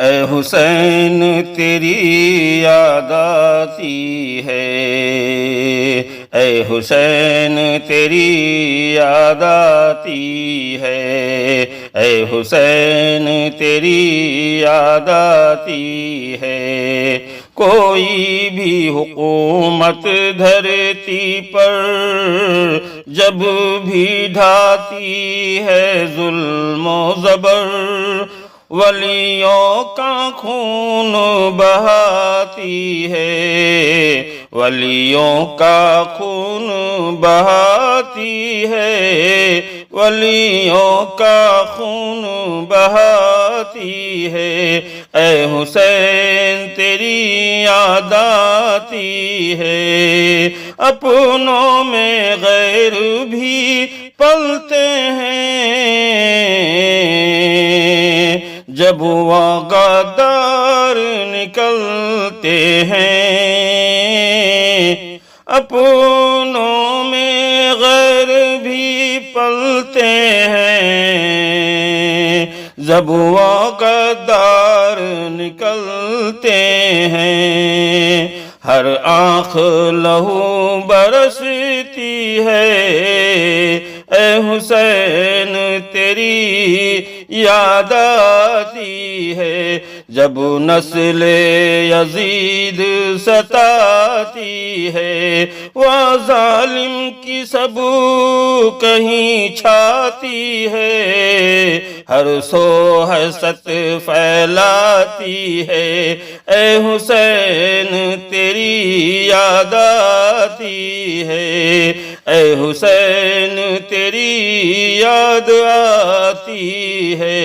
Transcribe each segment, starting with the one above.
اے حسین تیری یاد آتی ہے، اے حسین تیری یاد آتی ہے، اے حسین تیری یاد آتی ہے۔ کوئی بھی حکومت دھرتی پر جب بھی ڈھاتی ہے ظلم و زبر، ولیوں کا خون بہاتی ہے، ولیوں کا خون بہاتی ہے، ولیوں کا خون بہاتی ہے۔ اے حسین تیری یاد آتی ہے، اپنوں میں غیر بھی پلتے ہیں، جب وفادار نکلتے ہیں، اپنوں میں غیر بھی پلتے ہیں، جب وفادار نکلتے ہیں۔ ہر آنکھ لہو برستی ہے، اے حسین تیری یاد آتی ہے، جب نسل یزید ستاتی ہے، وہ ظالم کی سب کہیں چھاتی ہے، ہر سو حسد پھیلاتی ہے۔ اے حسین تیری یاد آتی ہے، اے حسین تیری یاد آتی ہے،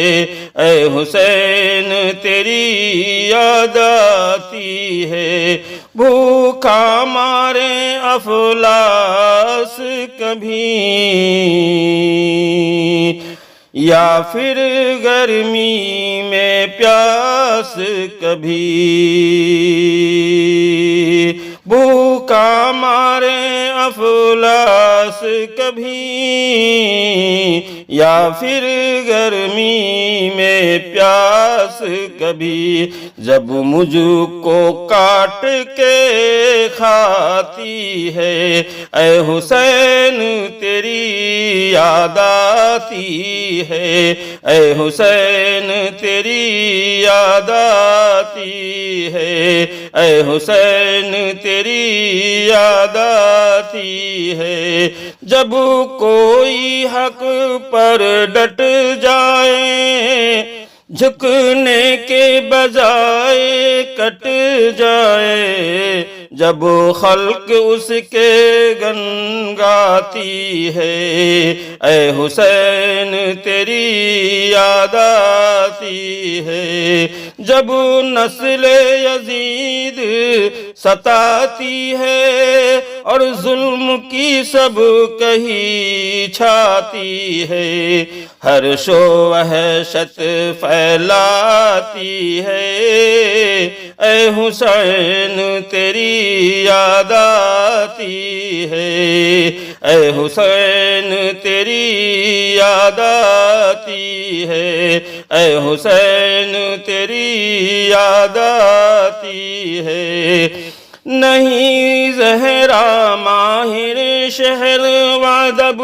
اے حسین تیری یاد آتی ہے۔ بھوکا مارے افلاس کبھی، یا پھر گرمی میں پیاس کبھی، بھوکا مارے افلاس کبھی، یا پھر گرمی میں پیاس کبھی، جب مجھ کو کاٹ کے کھاتی ہے، اے حسین تیری یاد آتی ہے، اے حسین تیری یاد آتی ہے، اے حسین تیری یاد آتی ہے۔ جب کوئی حق پر ڈٹ جائے، جھکنے کے بجائے کٹ جائے، جب خلق اس کے گن گاتی ہے، اے حسین تیری یاد آتی ہے، جب نسل یزید ستاتی ہے، اور ظلم کی سب کہیں چھاتی ہے، ہر شو وحشت پھیلاتی ہے، اے حسین تیری یاد آتی ہے، اے حسین تیری یاد آتی ہے، اے حسین تیری یاد آتی ہے۔ نہیں زہرا ماہر شہر وادب،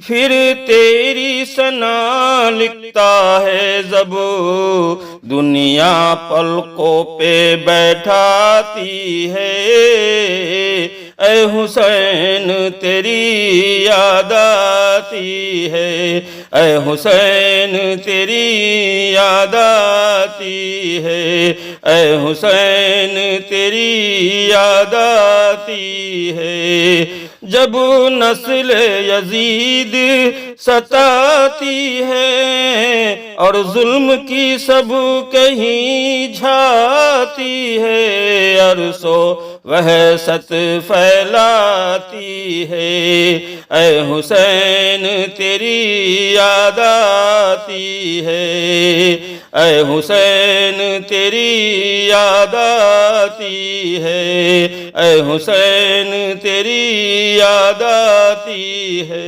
پھر تیری ثنا لکھتا ہے زب، دنیا پلکوں پہ بیٹھاتی ہے، اے حسین تیری یاد آتی ہے، اے حسین تیری یاد آتی ہے، اے حسین تیری یاد آتی ہے۔ جب نسل یزید ستاتی ہے، اور ظلم کی سب کہیں جھاتی ہے، عرصو وحشت پھیلاتی ہے، اے حسین تیری یاد آتی ہے، اے حسین تیری یاد آتی ہے، اے حسین تیری یاد آتی ہے۔